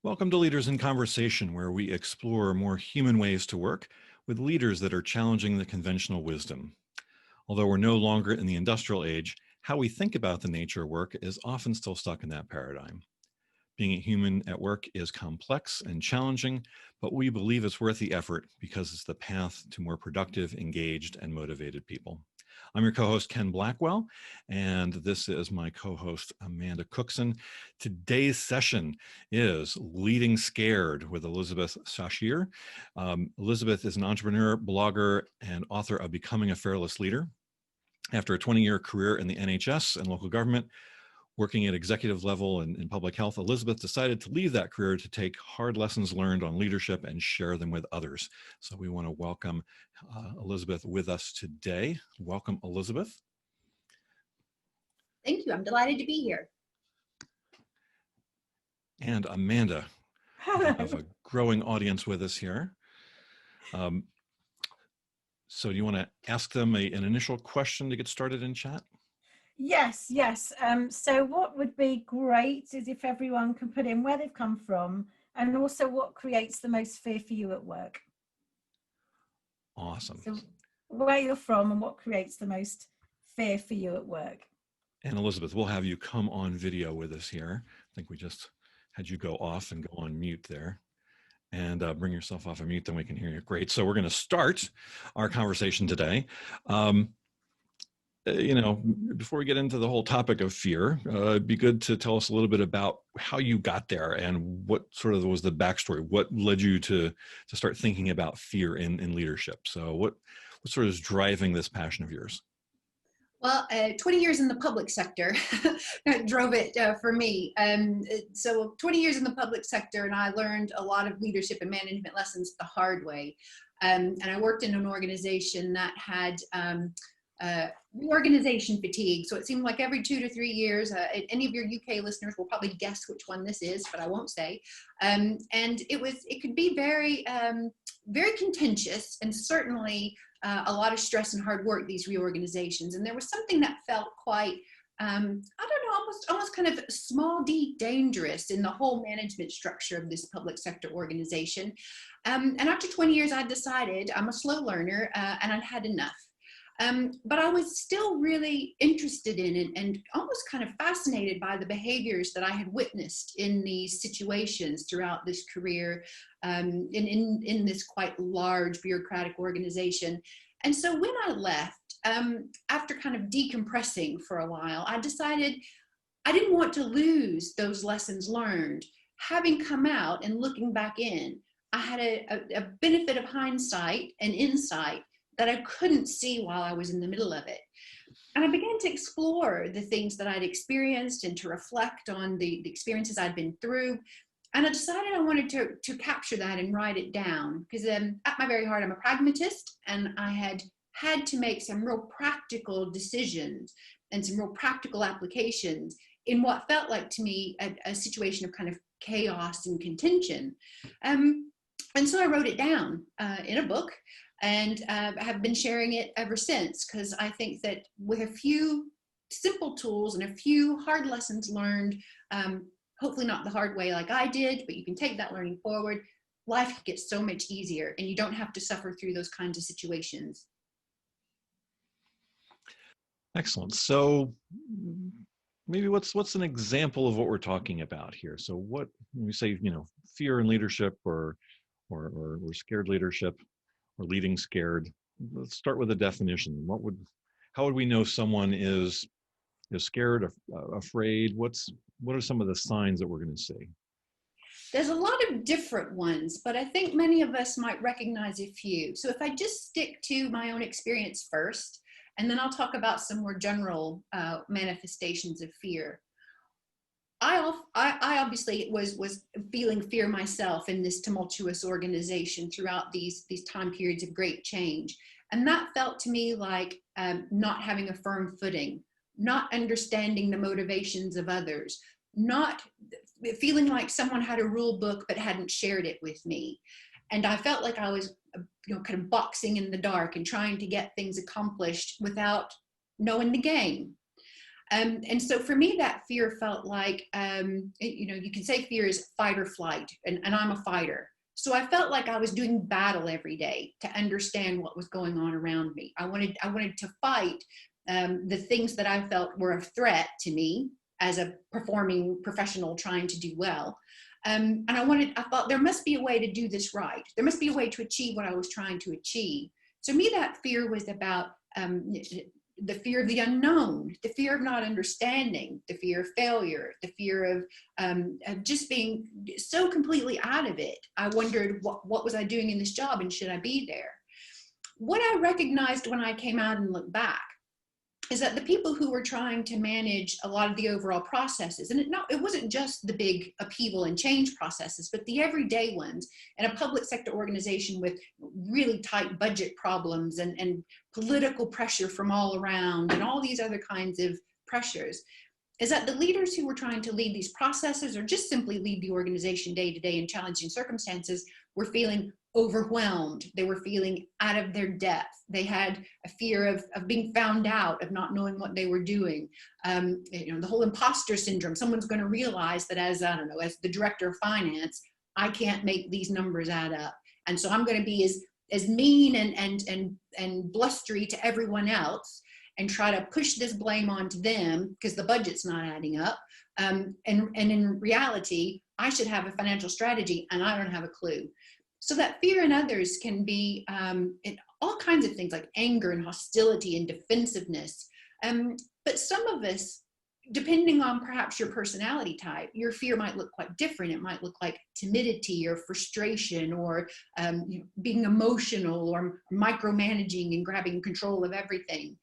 Welcome to Leaders in Conversation, where we explore more human ways to work with leaders that are challenging the conventional wisdom. Although we're no longer in the industrial age, how we think about the nature of work is often still stuck in that paradigm. Being a human at work is complex and challenging, but we believe it's worth the effort because it's the path to more productive, engaged, and motivated people. I'm your co-host, Ken Blackwell, and this is my co-host, Amanda Cookson. Today's session is Leading Scared with Elizabeth Shassere. Elizabeth is an entrepreneur, blogger, and author of Becoming a Fearless Leader. After a 20-year career in the NHS and local government, working at executive level in public health, Elizabeth decided to leave that career to take hard lessons learned on leadership and share them with others. So we want to welcome Elizabeth with us today. Welcome, Elizabeth. Thank you. I'm delighted to be here. And Amanda. Hello. We have a growing audience with us here. So do you want to ask them an initial question to get started in chat? Yes. So what would be great is if everyone can put in where they've come from and also what creates the most fear for you at work. Awesome. So where you're from and what creates the most fear for you at work. And Elizabeth, we'll have you come on video with us here. I think we just had you go off and go on mute there. And bring yourself off of mute, then we can hear you. Great. So we're going to start our conversation today. Before we get into the whole topic of fear, it'd be good to tell us a little bit about how you got there and what sort of was the backstory. What led you to start thinking about fear in leadership? So what sort of is driving this passion of yours? Well, 20 years in the public sector drove it for me. So 20 years in the public sector, and I learned a lot of leadership and management lessons the hard way. And I worked in an organization that had reorganization fatigue. So it seemed like every 2 to 3 years, any of your UK listeners will probably guess which one this is, but I won't say. And it could be very, very contentious, and certainly a lot of stress and hard work, these reorganizations. And there was something that felt quite, I don't know, almost kind of small d dangerous in the whole management structure of this public sector organization. And after 20 years, I decided I'm a slow learner and I'd had enough. But I was still really interested in it and almost kind of fascinated by the behaviors that I had witnessed in these situations throughout this career in this quite large bureaucratic organization. And so when I left, after kind of decompressing for a while, I decided I didn't want to lose those lessons learned. Having come out and looking back in, I had a benefit of hindsight and insight that I couldn't see while I was in the middle of it. And I began to explore the things that I'd experienced and to reflect on the experiences I'd been through. And I decided I wanted to capture that and write it down, because at my very heart, I'm a pragmatist, and I had to make some real practical decisions and some real practical applications in what felt like to me a situation of kind of chaos and contention. And so I wrote it down in a book, and have been sharing it ever since, because I think that with a few simple tools and a few hard lessons learned, hopefully not the hard way like I did, but you can take that learning forward, life gets so much easier and you don't have to suffer through those kinds of situations. Excellent. So maybe what's an example of what we're talking about here? So when we say, fear in leadership or scared leadership, or leading scared, let's start with a definition. How would we know someone is scared, afraid? What are some of the signs that we're going to see? There's a lot of different ones, but I think many of us might recognize a few. So if I just stick to my own experience first, and then I'll talk about some more general manifestations of fear. I obviously was feeling fear myself in this tumultuous organization throughout these time periods of great change. And that felt to me like not having a firm footing, not understanding the motivations of others, not feeling like someone had a rule book but hadn't shared it with me. And I felt like I was kind of boxing in the dark and trying to get things accomplished without knowing the game. And so for me, that fear felt like, you can say fear is fight or flight, and I'm a fighter. So I felt like I was doing battle every day to understand what was going on around me. I wanted to fight the things that I felt were a threat to me as a performing professional trying to do well. And I thought there must be a way to do this right. There must be a way to achieve what I was trying to achieve. So me, that fear was about the fear of the unknown, the fear of not understanding, the fear of failure, the fear of just being so completely out of it. I wondered, what was I doing in this job, and should I be there? What I recognized when I came out and looked back is that the people who were trying to manage a lot of the overall processes, and it wasn't just the big upheaval and change processes, but the everyday ones in a public sector organization with really tight budget problems and political pressure from all around and all these other kinds of pressures, is that the leaders who were trying to lead these processes or just simply lead the organization day to day in challenging circumstances were feeling overwhelmed. They were feeling out of their depth. They had a fear of being found out, of not knowing what they were doing. The whole imposter syndrome. Someone's going to realize that as the director of finance, I can't make these numbers add up. And so I'm going to be as mean and blustery to everyone else and try to push this blame onto them because the budget's not adding up. And in reality, I should have a financial strategy and I don't have a clue. So that fear in others can be in all kinds of things like anger and hostility and defensiveness. But some of us, depending on perhaps your personality type, your fear might look quite different. It might look like timidity or frustration or being emotional or micromanaging and grabbing control of everything.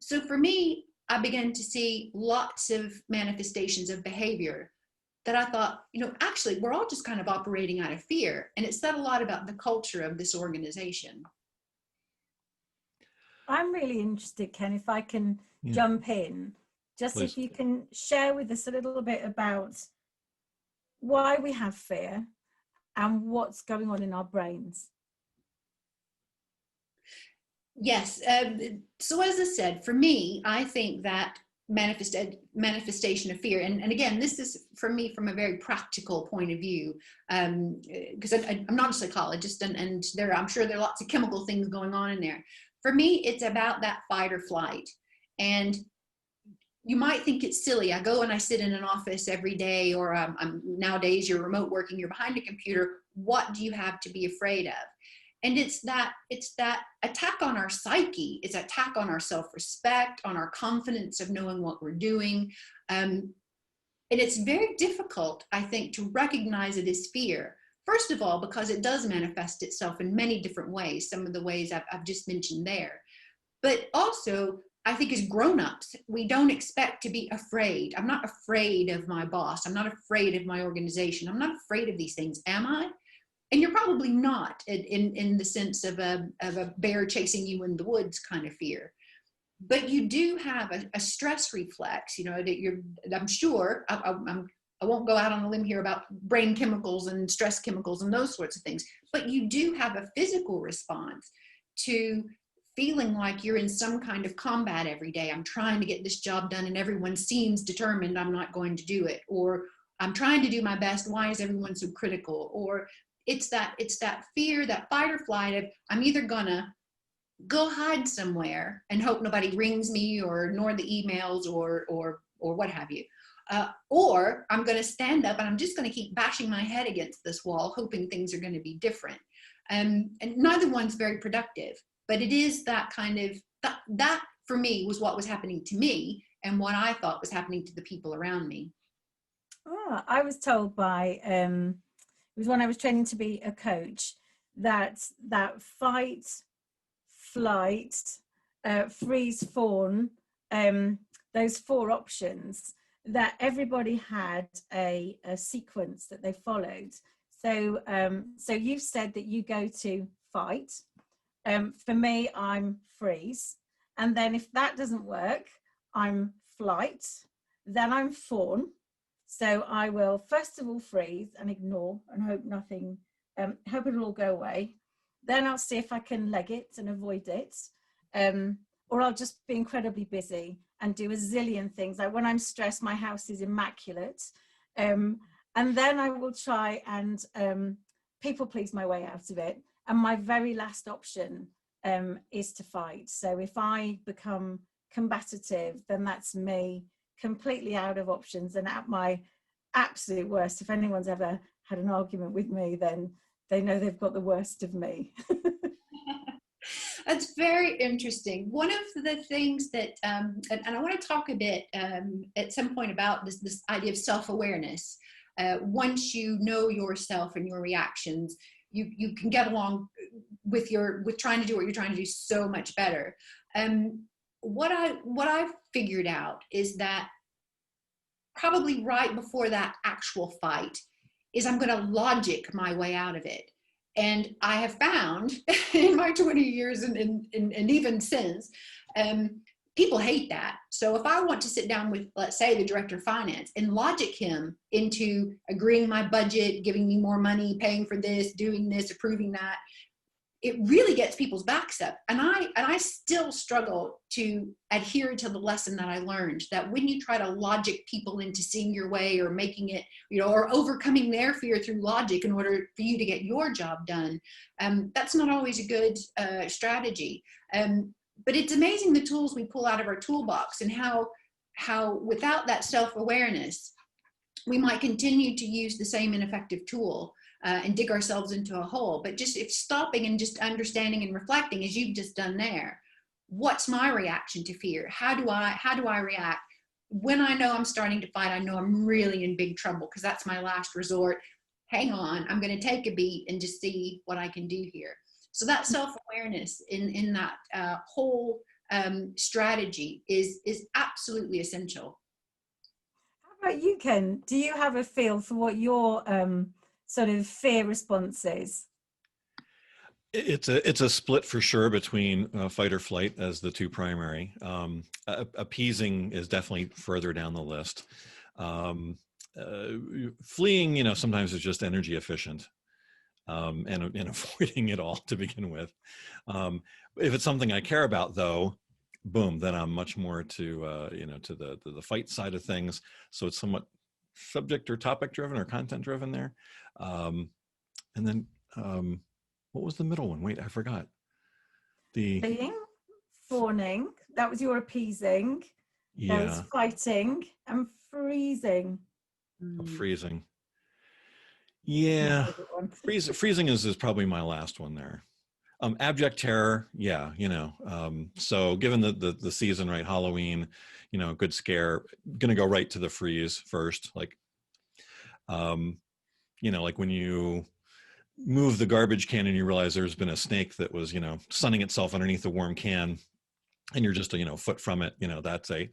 So for me, I began to see lots of manifestations of behavior that I thought, actually, we're all just kind of operating out of fear. And it said a lot about the culture of this organization. I'm really interested, Ken, if I can jump in, just Please. if you can share with us a little bit about why we have fear and what's going on in our brains. Yes. So as I said, for me, I think that manifestation of fear, and again, this is for me from a very practical point of view, because I'm not a psychologist, and I'm sure there are lots of chemical things going on in there. For me, it's about that fight or flight. And you might think it's silly. I go and I sit in an office every day, or nowadays you're remote working, you're behind a computer. What do you have to be afraid of? And it's that attack on our psyche. It's an attack on our self-respect, on our confidence of knowing what we're doing. And it's very difficult, I think, to recognize it as fear. First of all, because it does manifest itself in many different ways, some of the ways I've just mentioned there. But also, I think as grown-ups, we don't expect to be afraid. I'm not afraid of my boss. I'm not afraid of my organization. I'm not afraid of these things, am I? And you're probably not in the sense of a bear chasing you in the woods kind of fear. But you do have a stress reflex, that I'm sure, I won't go out on a limb here about brain chemicals and stress chemicals and those sorts of things, but you do have a physical response to feeling like you're in some kind of combat every day. I'm trying to get this job done and everyone seems determined I'm not going to do it. Or I'm trying to do my best. Why is everyone so critical? Or it's that fear, that fight or flight of I'm either gonna go hide somewhere and hope nobody rings me or ignore the emails or what have you. Or I'm going to stand up and I'm just going to keep bashing my head against this wall, hoping things are going to be different. And neither one's very productive, but it is that kind of, that for me was what was happening to me and what I thought was happening to the people around me. Oh, I was told by, it was when I was training to be a coach, that fight, flight, freeze, fawn, those 4 options, that everybody had a sequence that they followed. So so you've said that you go to fight. For me, I'm freeze. And then if that doesn't work, I'm flight. Then I'm fawn. So I will first of all freeze and ignore and hope nothing, hope it'll all go away. Then I'll see if I can leg it and avoid it. Or I'll just be incredibly busy. and do a zillion things. Like when I'm stressed, my house is immaculate. And then I will try and people please my way out of it. And my very last option is to fight. So if I become combative, then that's me completely out of options and at my absolute worst. If anyone's ever had an argument with me, then they know they've got the worst of me. That's very interesting. One of the things that, and I want to talk a bit at some point about this idea of self-awareness. Once you know yourself and your reactions, you can get along with trying to do what you're trying to do so much better. What I've figured out is that probably right before that actual fight is I'm going to logic my way out of it. And I have found in my 20 years and even since, people hate that. So if I want to sit down with, let's say, the director of finance and logic him into agreeing my budget, giving me more money, paying for this, doing this, approving that, it really gets people's backs up. And I still struggle to adhere to the lesson that I learned, that when you try to logic people into seeing your way or making it, or overcoming their fear through logic in order for you to get your job done, that's not always a good strategy. But it's amazing the tools we pull out of our toolbox and how without that self-awareness, we might continue to use the same ineffective tool and dig ourselves into a hole. But just if stopping and just understanding and reflecting, as you've just done there, what's my reaction to fear? How do I react? When I know I'm starting to fight, I know I'm really in big trouble because that's my last resort. Hang on, I'm going to take a beat and just see what I can do here. So that self-awareness in that whole strategy is absolutely essential. How about you, Ken? Do you have a feel for what your sort of fear response is? It's a split for sure between fight or flight as the two primary. Appeasing is definitely further down the list. Fleeing, sometimes is just energy efficient, and avoiding it all to begin with. If it's something I care about, though, boom, then I'm much more to the fight side of things. So it's somewhat subject or topic driven or content driven there. And then what was the middle one? Wait, I forgot. Fleeing, fawning, that was your appeasing. Yeah. There was fighting and freezing. Freezing. Yeah. Freezing is probably my last one there. Abject terror. Yeah. So given the season, right? Halloween, good scare, going to go right to the freeze first. Like when you move the garbage can and you realize there's been a snake that was, sunning itself underneath the warm can and you're just a, foot from it, that's a,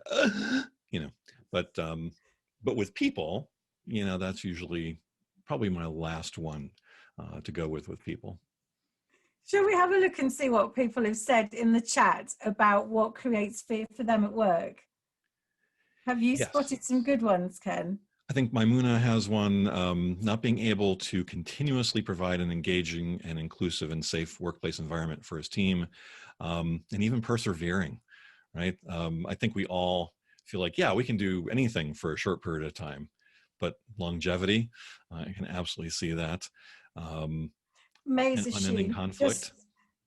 but with people, that's usually probably my last one to go with people. Shall we have a look and see what people have said in the chat about what creates fear for them at work? Have you spotted some good ones, Ken? I think Maimuna has one, not being able to continuously provide an engaging and inclusive and safe workplace environment for his team, and even persevering, right? I think we all feel like, yeah, we can do anything for a short period of time, but longevity, I can absolutely see that. May's a unending she. Conflict.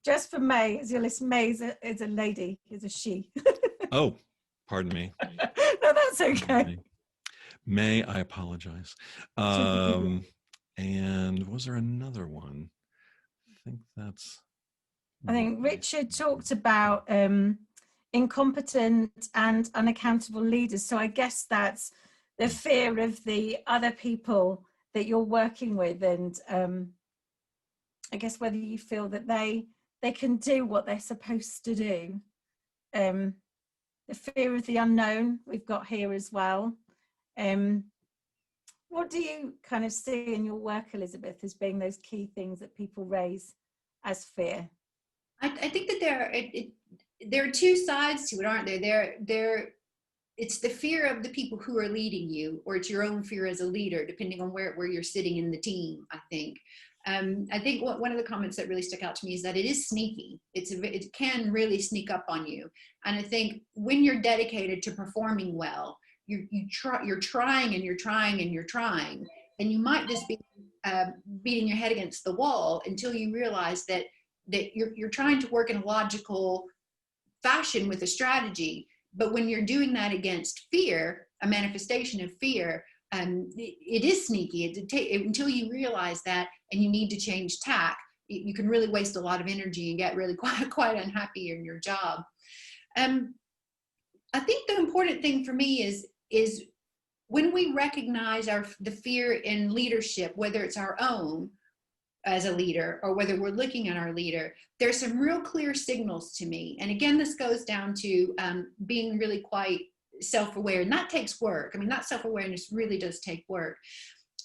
Just for May, as your list, May is a lady, is a she. Oh, pardon me. No, that's okay. May, I apologize. And was there another one? I think Richard talked about incompetent and unaccountable leaders. So I guess that's the fear of the other people that you're working with, and I guess whether you feel that they can do what they're supposed to do. The fear of the unknown we've got here as well. What do you kind of see in your work, Elizabeth, as being those key things that people raise as fear? I think that there are two sides to it, aren't there? It's the fear of the people who are leading you, or it's your own fear as a leader, depending on where you're sitting in the team, I think. I think one of the comments that really stuck out to me is that it is sneaky. It can really sneak up on you. And I think when you're dedicated to performing well, you're trying and you're trying and you're trying, and you might just be beating your head against the wall until you realize that you're trying to work in a logical fashion with a strategy. But when you're doing that against fear, a manifestation of fear, it is sneaky. Until you realize that and you need to change tack, you can really waste a lot of energy and get really quite unhappy in your job. I think the important thing for me is when we recognize the fear in leadership, whether it's our own as a leader or whether we're looking at our leader, there's some real clear signals to me. And again, this goes down to being really quite self-aware, and that takes work. I mean, that self-awareness really does take work.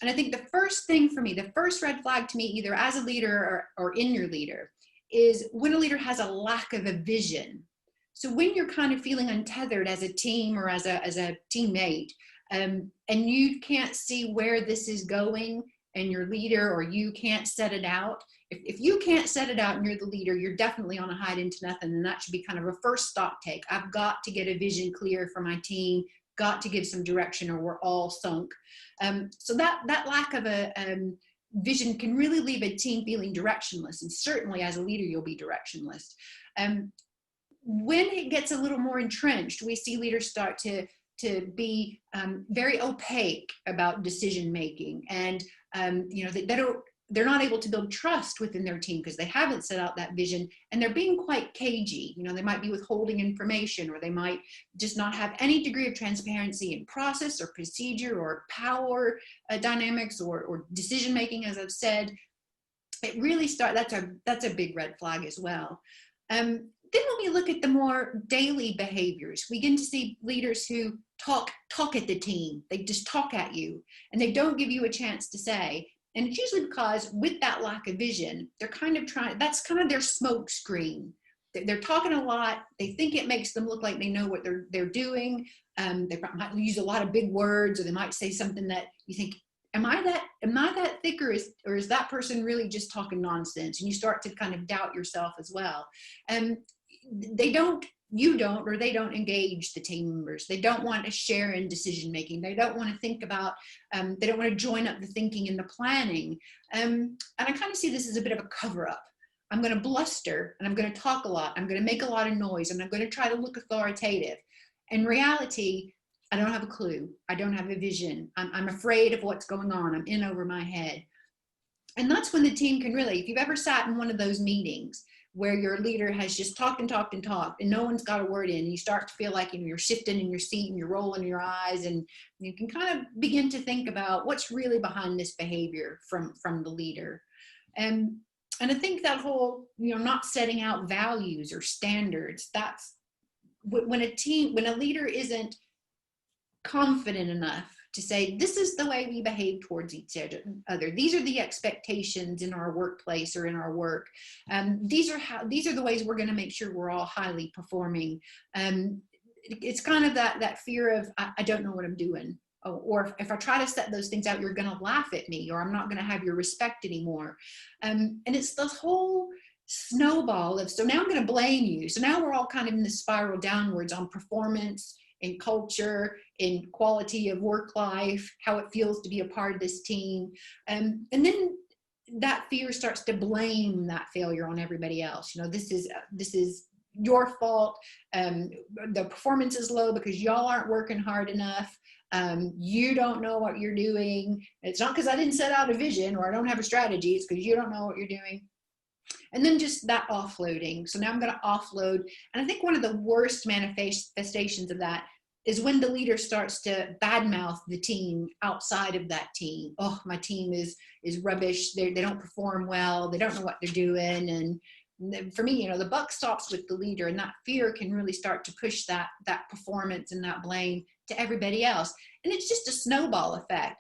And I think the first thing for me, the first red flag to me, either as a leader or in your leader, is when a leader has a lack of a vision. So when you're kind of feeling untethered as a team or as a teammate, and you can't see where this is going, and your leader or you can't set it out. If you can't set it out and you're the leader, you're definitely on a hide into nothing. And that should be kind of a first stock take. I've got to get a vision clear for my team, got to give some direction or we're all sunk. So that lack of a vision can really leave a team feeling directionless. And certainly as a leader, you'll be directionless. When it gets a little more entrenched, we see leaders start to be very opaque about decision making, and they're not able to build trust within their team because they haven't set out that vision, and they're being quite cagey. They might be withholding information, or they might just not have any degree of transparency in process or procedure or power dynamics or decision making, as I've said. It really that's a big red flag as well. Then when we look at the more daily behaviors, we begin to see leaders who talk at the team. They just talk at you and they don't give you a chance to say. And it's usually because with that lack of vision, they're kind of that's kind of their smoke screen. They're talking a lot. They think it makes them look like they know what they're doing. They might use a lot of big words, or they might say something that you think, am I that thick, or is that person really just talking nonsense? And you start to kind of doubt yourself as well. They don't engage the team members. They don't want to share in decision making. They don't want to think about, they don't want to join up the thinking and the planning. And I kind of see this as a bit of a cover up. I'm going to bluster and I'm going to talk a lot. I'm going to make a lot of noise and I'm going to try to look authoritative. In reality, I don't have a clue. I don't have a vision. I'm afraid of what's going on. I'm in over my head. And that's when the team can really, if you've ever sat in one of those meetings where your leader has just talked and talked and talked and no one's got a word in, and you start to feel like you're shifting in your seat and you're rolling your eyes, and you can kind of begin to think about what's really behind this behavior from the leader. And I think that whole, not setting out values or standards, that's when a leader isn't confident enough to say, this is the way we behave towards each other. These are the expectations in our workplace or in our work. These are the ways we're going to make sure we're all highly performing. It's kind of that fear of, I don't know what I'm doing. Or if I try to set those things out, you're going to laugh at me, or I'm not going to have your respect anymore. And it's this whole snowball of, so now I'm going to blame you. So now we're all kind of in the spiral downwards on performance, in culture, in quality of work life, how it feels to be a part of this team. And then that fear starts to blame that failure on everybody else. This is your fault. The performance is low because y'all aren't working hard enough. You don't know what you're doing. It's not because I didn't set out a vision or I don't have a strategy. It's because you don't know what you're doing. And then just that offloading. So now I'm going to offload. And I think one of the worst manifestations of that is when the leader starts to badmouth the team outside of that team. Oh, my team is rubbish. They don't perform well. They don't know what they're doing. And for me, the buck stops with the leader, and that fear can really start to push that performance and that blame to everybody else. And it's just a snowball effect.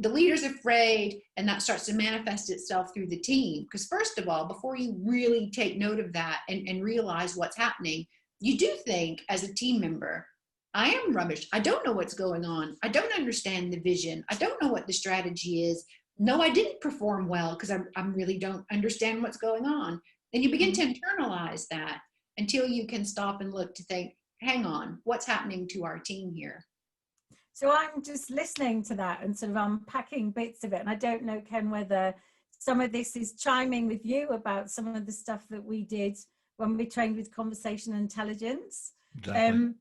The leader's afraid, and that starts to manifest itself through the team. Because first of all, before you really take note of that and realize what's happening, you do think as a team member, I am rubbish. I don't know what's going on. I don't understand the vision. I don't know what the strategy is. no, I didn't perform well because I really don't understand what's going on. And you begin to internalize that until you can stop and look to think, hang on, what's happening to our team here? So I'm just listening to that and sort of unpacking bits of it. And I don't know, Ken, whether some of this is chiming with you about some of the stuff that we did when we trained with conversational intelligence. Exactly.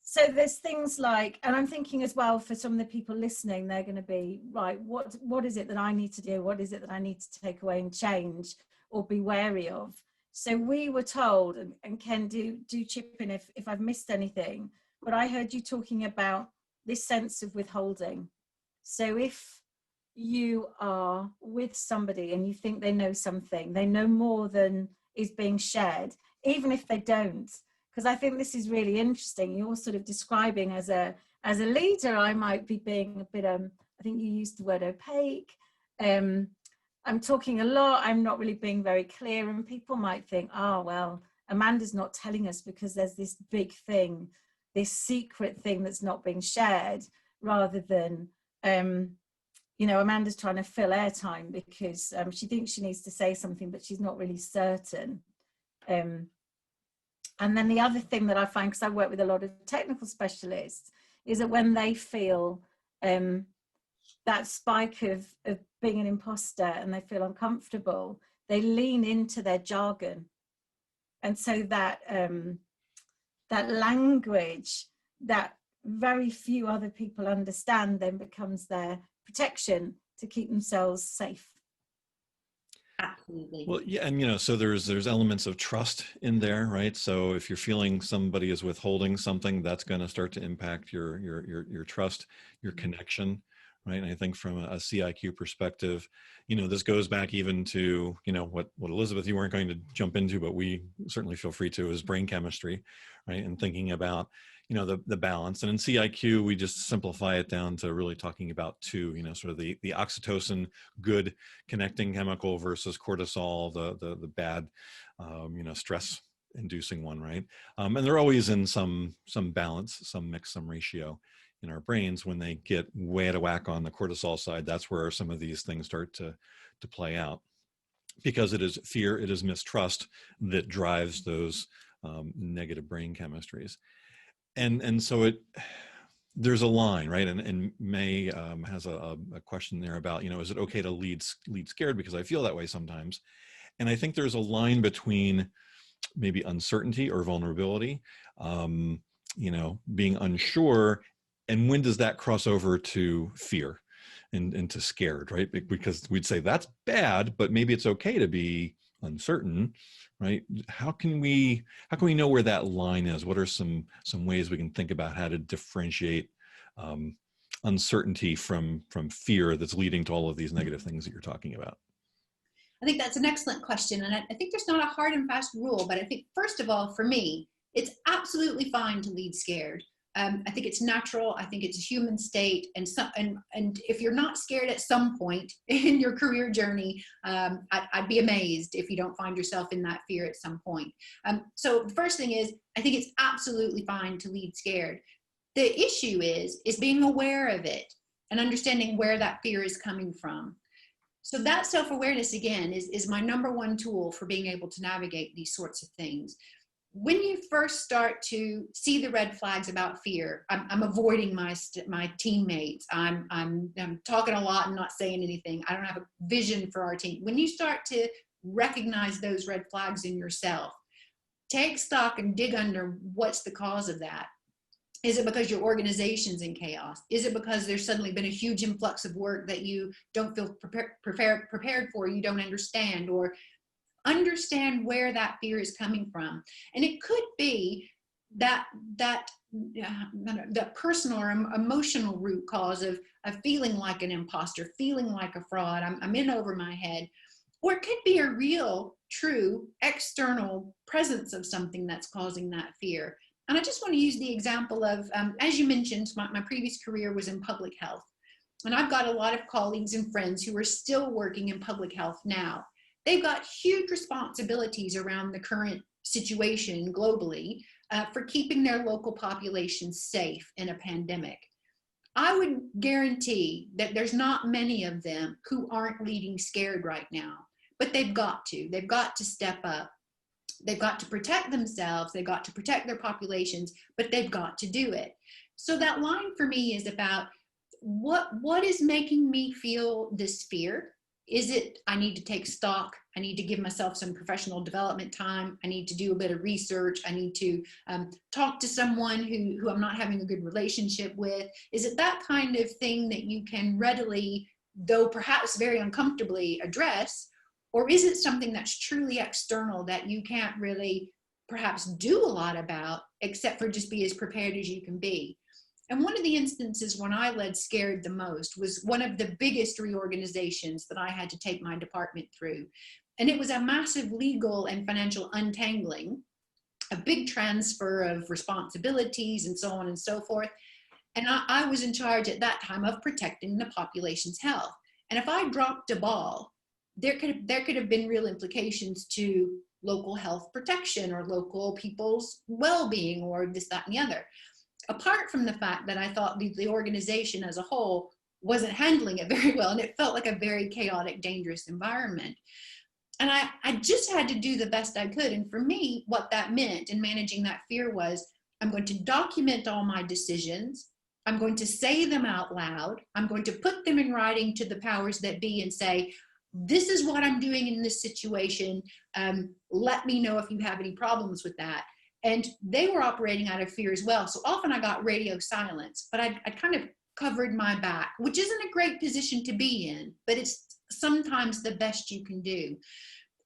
So there's things like, and I'm thinking as well for some of the people listening, they're going to be, right, what is it that I need to do? What is it that I need to take away and change or be wary of? So we were told, and Ken, do chip in if I've missed anything, but I heard you talking about this sense of withholding. So if you are with somebody and you think they know something, they know more than is being shared, even if they don't, because I think this is really interesting. You're sort of describing as a leader, I might be being a bit, I think you used the word opaque. I'm talking a lot, I'm not really being very clear, and people might think, oh, well, Amanda's not telling us because there's this big thing, this secret thing that's not being shared, rather than, you know, Amanda's trying to fill airtime because she thinks she needs to say something, but she's not really certain. And then the other thing that I find, because I work with a lot of technical specialists, is that when they feel that spike of being an imposter and they feel uncomfortable, they lean into their jargon. And so that that language that very few other people understand then becomes their protection to keep themselves safe. Absolutely. Well, yeah, and you know, so there's elements of trust in there, right? So if you're feeling somebody is withholding something, that's going to start to impact your trust, your connection, right? And I think from a CIQ perspective, you know, this goes back even to, you know, what Elizabeth, you weren't going to jump into, but we certainly feel free to, is brain chemistry, right? And thinking about, you know, the balance. And in CIQ, we just simplify it down to really talking about two, you know, sort of the oxytocin, good connecting chemical versus cortisol, the bad, you know, stress inducing one, right? And they're always in some balance, some mix, some ratio in our brains. When they get way out of whack on the cortisol side, that's where some of these things start to play out, because it is fear, it is mistrust that drives those negative brain chemistries. And so there's a line, right? And May has a question there about, you know, is it okay to lead scared, because I feel that way sometimes. And I think there's a line between maybe uncertainty or vulnerability, you know, being unsure, and when does that cross over to fear and to scared, right? Because we'd say that's bad, but maybe it's okay to be uncertain, right? How can we know where that line is? What are some ways we can think about how to differentiate uncertainty from fear that's leading to all of these negative things that you're talking about? I think that's an excellent question. And I think there's not a hard and fast rule, but I think, first of all, for me, it's absolutely fine to lead scared. I think it's natural. I think it's a human state. And if you're not scared at some point in your career journey, I'd be amazed if you don't find yourself in that fear at some point. So the first thing is, I think it's absolutely fine to lead scared. The issue is being aware of it and understanding where that fear is coming from. So that self-awareness, again, is my number one tool for being able to navigate these sorts of things. When you first start to see the red flags about fear, I'm avoiding my teammates. I'm talking a lot and not saying anything. I don't have a vision for our team. When you start to recognize those red flags in yourself, take stock and dig under what's the cause of that. Is it because your organization's in chaos? Is it because there's suddenly been a huge influx of work that you don't feel prepared for, you don't understand, or understand where that fear is coming from? And it could be that personal or emotional root cause of feeling like an imposter, feeling like a fraud, I'm in over my head. Or it could be a real, true, external presence of something that's causing that fear. And I just want to use the example of, as you mentioned, my previous career was in public health. And I've got a lot of colleagues and friends who are still working in public health now. They've got huge responsibilities around the current situation globally for keeping their local population safe in a pandemic. I would guarantee that there's not many of them who aren't leading scared right now, but they've got to. They've got to step up. They've got to protect themselves. They've got to protect their populations, but they've got to do it. So that line for me is about what is making me feel this fear? Is it I need to take stock? I need to give myself some professional development time. I need to do a bit of research. I need to talk to someone who I'm not having a good relationship with. Is it that kind of thing that you can readily, though perhaps very uncomfortably, address? Or is it something that's truly external that you can't really perhaps do a lot about, except for just be as prepared as you can be? And one of the instances when I led scared the most was one of the biggest reorganizations that I had to take my department through. And it was a massive legal and financial untangling, a big transfer of responsibilities and so on and so forth. And I was in charge at that time of protecting the population's health. And if I dropped a ball, there could have been real implications to local health protection or local people's well-being or this, that, and the other. Apart from the fact that I thought the organization as a whole wasn't handling it very well, and it felt like a very chaotic, dangerous environment. And I just had to do the best I could. And for me, what that meant in managing that fear was, I'm going to document all my decisions. I'm going to say them out loud. I'm going to put them in writing to the powers that be and say, this is what I'm doing in this situation. Let me know if you have any problems with that. And they were operating out of fear as well. So often I got radio silence, but I kind of covered my back, which isn't a great position to be in, but it's sometimes the best you can do.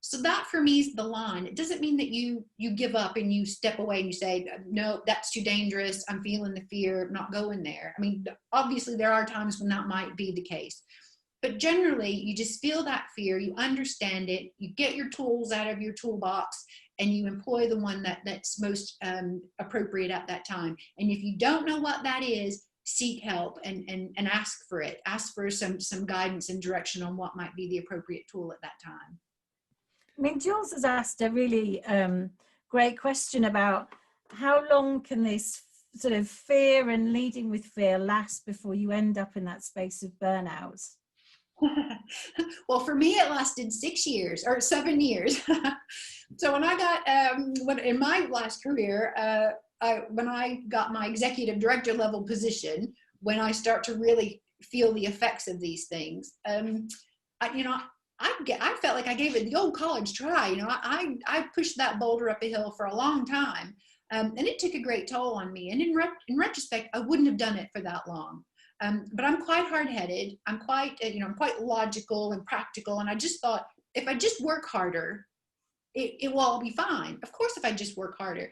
So that for me is the line. It doesn't mean that you give up and you step away and you say, no, that's too dangerous. I'm feeling the fear, I'm not going there. I mean, obviously there are times when that might be the case. But generally, you just feel that fear, you understand it, you get your tools out of your toolbox, and you employ the one that's most appropriate at that time. And if you don't know what that is, seek help and ask for it. Ask for some guidance and direction on what might be the appropriate tool at that time. I mean, Jules has asked a really great question about how long can this sort of fear and leading with fear last before you end up in that space of burnout? Well, for me, it lasted 6 years or 7 years. So when I got, in my last career, when I got my executive director level position, when I start to really feel the effects of these things, I felt like I gave it the old college try. I pushed that boulder up a hill for a long time, and it took a great toll on me. And in retrospect, I wouldn't have done it for that long. But I'm quite hard-headed. I'm quite logical and practical. And I just thought, if I just work harder, it will all be fine. Of course, if I just work harder.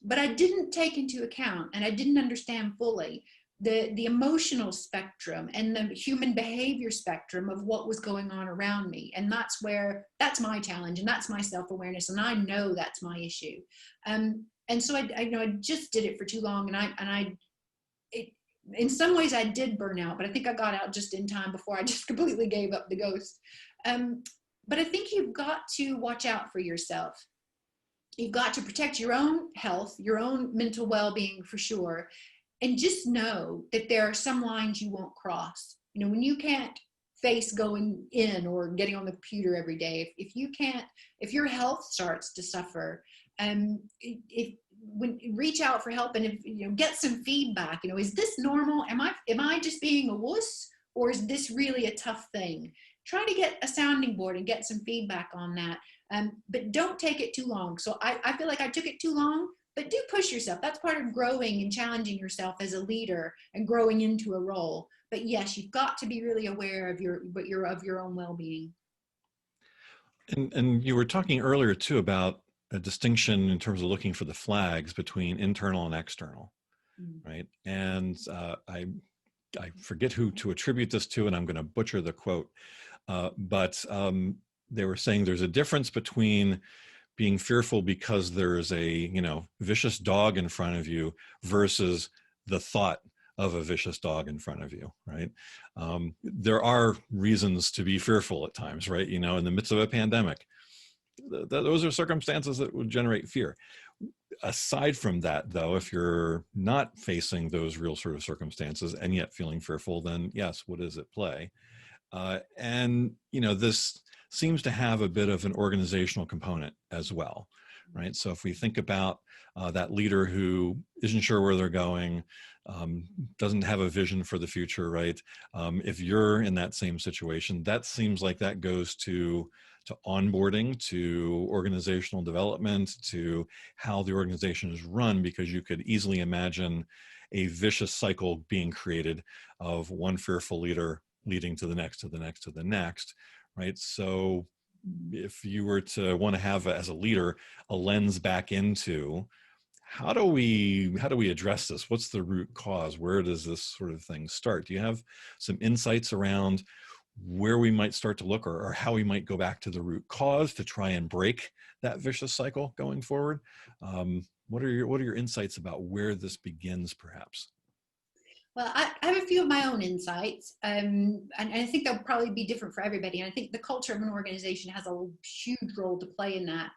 But I didn't take into account, and I didn't understand fully the emotional spectrum and the human behavior spectrum of what was going on around me. And that's my challenge, and that's my self-awareness. And I know that's my issue. And so I just did it for too long. In some ways I did burn out, but I think I got out just in time before I just completely gave up the ghost. But I think you've got to watch out for yourself. You've got to protect your own health, your own mental well-being for sure. And just know that there are some lines you won't cross. When you can't face going in or getting on the computer every day, if your health starts to suffer, reach out for help, and get some feedback. Is this normal? Am I just being a wuss, or is this really a tough thing? Try to get a sounding board and get some feedback on that. But don't take it too long. So I feel like I took it too long, but do push yourself. That's part of growing and challenging yourself as a leader and growing into a role. But yes, you've got to be really aware of your own well-being. And you were talking earlier too about a distinction in terms of looking for the flags between internal and external, right? And I forget who to attribute this to, and I'm going to butcher the quote, but they were saying there's a difference between being fearful because there's a vicious dog in front of you versus the thought of a vicious dog in front of you, right? There are reasons to be fearful at times, right? In the midst of a pandemic. Those are circumstances that would generate fear. aside from that, though, if you're not facing those real sort of circumstances and yet feeling fearful, then yes, what is at play? And, this seems to have a bit of an organizational component as well, right? So if we think about that leader who isn't sure where they're going, doesn't have a vision for the future, right? If you're in that same situation, that seems like that goes to onboarding, to organizational development, to how the organization is run, because you could easily imagine a vicious cycle being created of one fearful leader leading to the next, to the next, to the next, right? So if you were to want to have, as a leader, a lens back into how do we address this? What's the root cause? Where does this sort of thing start? Do you have some insights around where we might start to look, or how we might go back to the root cause to try and break that vicious cycle going forward? What are your insights about where this begins, perhaps? Well, I have a few of my own insights, and I think they'll probably be different for everybody. And I think the culture of an organization has a huge role to play in that.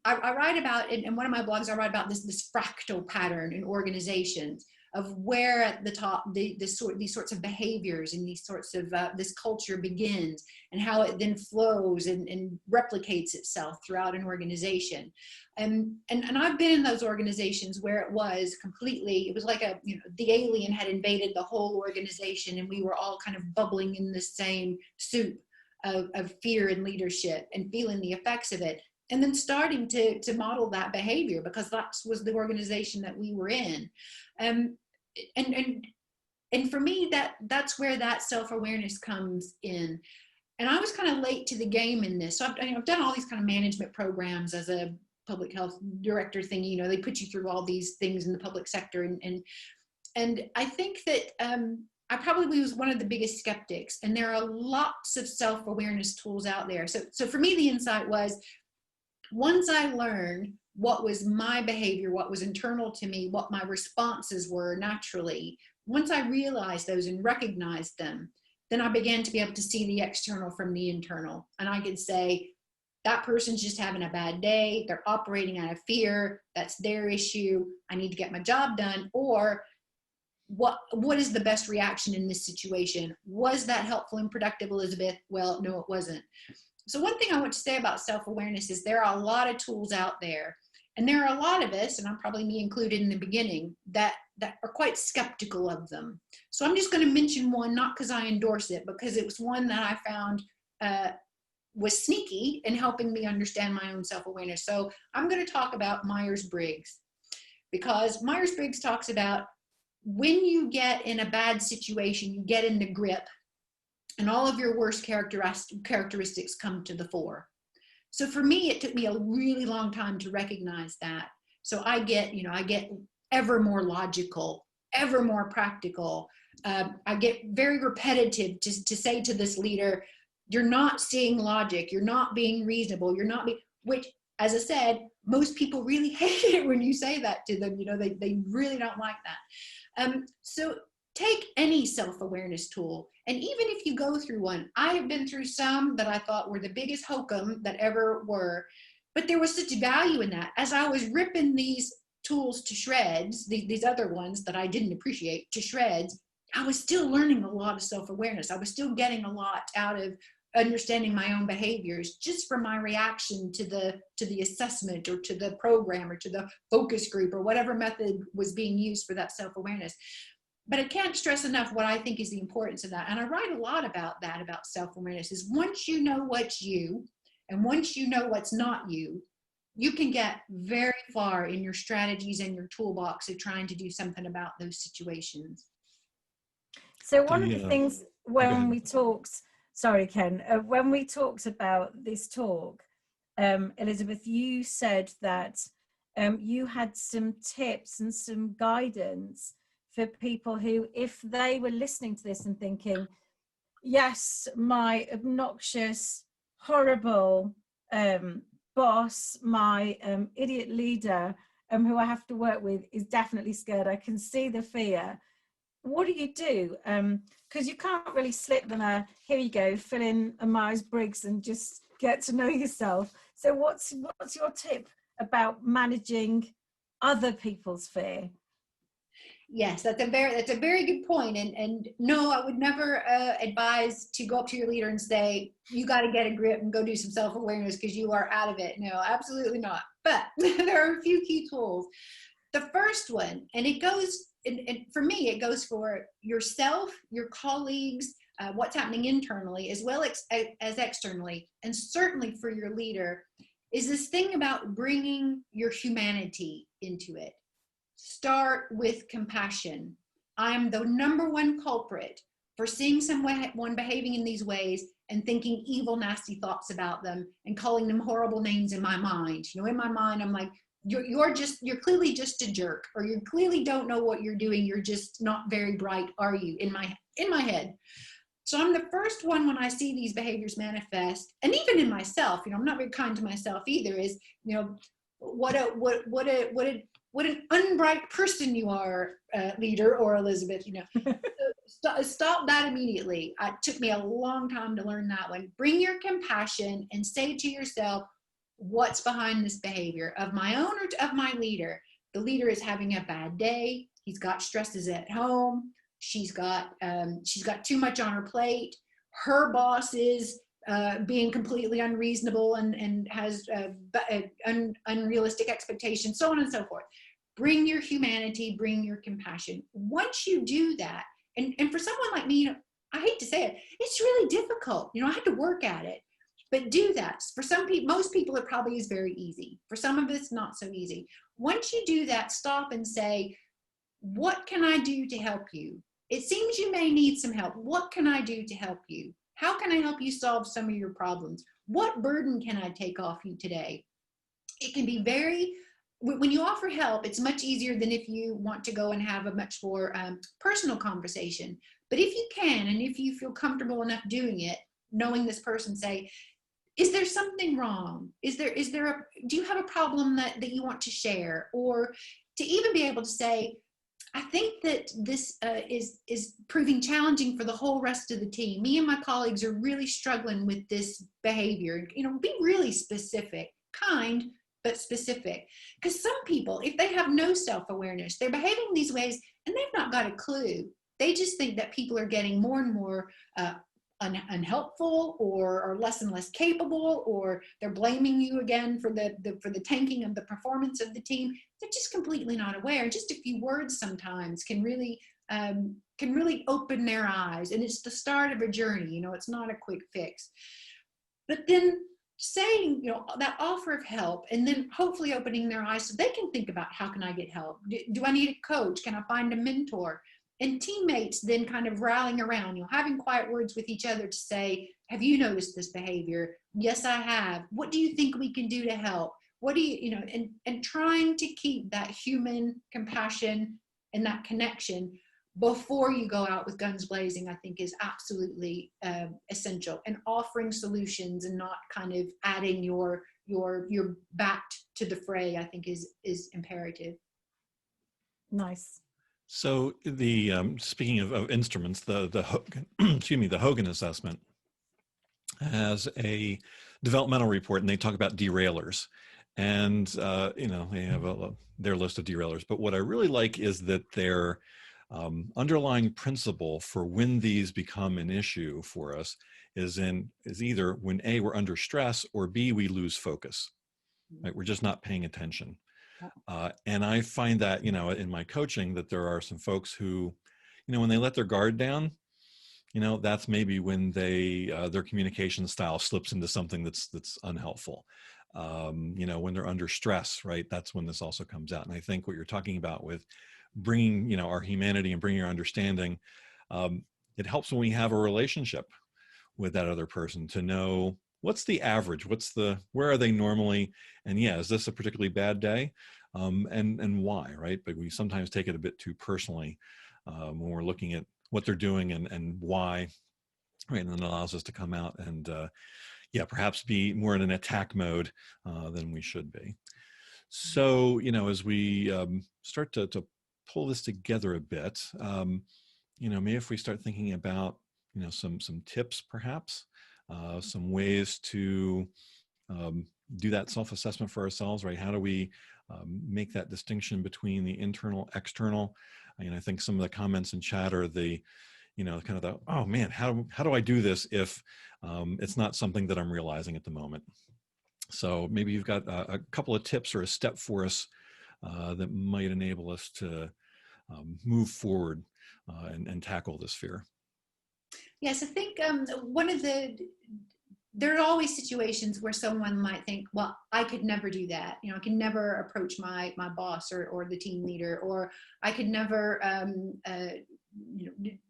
I write about, in one of my blogs, I write about this fractal pattern in organizations of where at the top these sorts of behaviors and these sorts of this culture begins, and how it then flows and replicates itself throughout an organization. And I've been in those organizations where it was like the alien had invaded the whole organization, and we were all kind of bubbling in the same soup of fear and leadership and feeling the effects of it. And then starting to model that behavior, because that was the organization that we were in. And for me, that's where that self-awareness comes in. And I was kind of late to the game in this. So I've done all these kind of management programs as a public health director thing. They put you through all these things in the public sector. And I think that I probably was one of the biggest skeptics. And there are lots of self-awareness tools out there. So for me, the insight was, once I learned what was my behavior, what was internal to me, what my responses were naturally, once I realized those and recognized them, then I began to be able to see the external from the internal. And I could say, that person's just having a bad day. They're operating out of fear. That's their issue. I need to get my job done. Or what is the best reaction in this situation? Was that helpful and productive, Elizabeth? Well, no, it wasn't. So one thing I want to say about self-awareness is there are a lot of tools out there, and there are a lot of us, and I'm probably me included in the beginning, that are quite skeptical of them. So I'm just going to mention one, not because I endorse it, because it was one that I found was sneaky in helping me understand my own self-awareness. So I'm going to talk about Myers-Briggs, because Myers-Briggs talks about when you get in a bad situation, you get in the grip, and all of your worst characteristics come to the fore. So for me, it took me a really long time to recognize that. So I get ever more logical, ever more practical. I get very repetitive to say to this leader, you're not seeing logic, you're not being reasonable, which, as I said, most people really hate it when you say that to them. They really don't like that. So take any self-awareness tool, and even if you go through one, I have been through some that I thought were the biggest hokum that ever were, but there was such value in that. As I was ripping these tools to shreds, these other ones that I didn't appreciate to shreds, I was still learning a lot of self-awareness. I was still getting a lot out of understanding my own behaviors just from my reaction to the assessment, or to the program, or to the focus group, or whatever method was being used for that self-awareness. But I can't stress enough what I think is the importance of that. And I write a lot about that, about self-awareness, is once you know what's you, and once you know what's not you, you can get very far in your strategies and your toolbox of trying to do something about those situations. So one of the things when we talked, sorry, Ken, when we talked about this talk, Elizabeth, you said that you had some tips and some guidance for people who, if they were listening to this and thinking, yes, my obnoxious, horrible boss, my idiot leader who I have to work with is definitely scared. I can see the fear. What do you do? Because you can't really slip them here you go, fill in a Myers-Briggs and just get to know yourself. So what's your tip about managing other people's fear. Yes, that's a very good point. And no, I would never advise to go up to your leader and say, you got to get a grip and go do some self-awareness because you are out of it. No, absolutely not. But there are a few key tools. The first one, and it goes, and for me, it goes for yourself, your colleagues, what's happening internally as well as externally, and certainly for your leader, is this thing about bringing your humanity into it. Start with compassion. I'm the number one culprit for seeing someone behaving in these ways and thinking evil, nasty thoughts about them and calling them horrible names in my mind. You know, in my mind, I'm like, you're clearly just a jerk, or you clearly don't know what you're doing. You're just not very bright, are you? In my head. So I'm the first one when I see these behaviors manifest, and even in myself, you know, I'm not very kind to myself either, is, you know, what an unbright person you are, leader or Elizabeth, you know. Stop that immediately. It took me a long time to learn that one. Bring your compassion and say to yourself, what's behind this behavior of my own or of my leader? The leader is having a bad day. He's got stresses at home. She's got too much on her plate. Her boss is being completely unreasonable and has unrealistic expectations, so on and so forth. Bring your humanity, bring your compassion. Once you do that, and for someone like me, you know, I hate to say it, it's really difficult. You know, I had to work at it. But do that. For some people, most people, it probably is very easy. For some of us, not so easy. Once you do that, stop and say, what can I do to help you? It seems you may need some help. What can I do to help you? How can I help you solve some of your problems? What burden can I take off you today? It can be when you offer help, it's much easier than if you want to go and have a much more personal conversation. But if you can, and if you feel comfortable enough doing it, knowing this person, say, is there something wrong? Do you have a problem that you want to share? Or to even be able to say, I think that this is proving challenging for the whole rest of the team. Me and my colleagues are really struggling with this behavior. You know, be really specific, kind, but specific. Because some people, if they have no self-awareness, they're behaving these ways and they've not got a clue. They just think that people are getting more and more unhelpful or less and less capable, or they're blaming you again for the tanking of the performance of the team. They're just completely not aware. Just a few words sometimes can really open their eyes, and it's the start of a journey. You know, it's not a quick fix. But then saying, you know, that offer of help, and then hopefully opening their eyes so they can think about, how can I get help? Do I need a coach? Can I find a mentor? And teammates then kind of rallying around, you know, having quiet words with each other to say, have you noticed this behavior? Yes, I have. What do you think we can do to help? What do you know, and trying to keep that human compassion and that connection before you go out with guns blazing, I think is absolutely essential. And offering solutions and not kind of adding your back to the fray, I think is imperative. Nice. So the speaking of instruments, the Hogan, excuse me, the Hogan assessment has a developmental report, and they talk about derailers, and you know, they have their list of derailers. But what I really like is that their underlying principle for when these become an issue for us is either when A, we're under stress, or B, we lose focus. Right, we're just not paying attention. And I find that, you know, in my coaching, that there are some folks who, you know, when they let their guard down, you know, that's maybe when their communication style slips into something that's unhelpful. You know, when they're under stress, right? That's when this also comes out. And I think what you're talking about with bringing, you know, our humanity and bringing our understanding, it helps when we have a relationship with that other person to know what's the average, where are they normally, and yeah, is this a particularly bad day, and why, right? But we sometimes take it a bit too personally when we're looking at what they're doing and why, right? And it allows us to come out and yeah, perhaps be more in an attack mode than we should be. So, you know, as we start to pull this together a bit, you know, maybe if we start thinking about, you know, some tips perhaps, some ways to, you do that self-assessment for ourselves, right? How do we make that distinction between the internal, external? And I think some of the comments in chat are the, kind of the, oh man, how do I do this if it's not something that I'm realizing at the moment? So maybe you've got a couple of tips or a step for us that might enable us to move forward and tackle this fear. Yes, I think there are always situations where someone might think, well, I could never do that. I can never approach my boss or the team leader, or I could never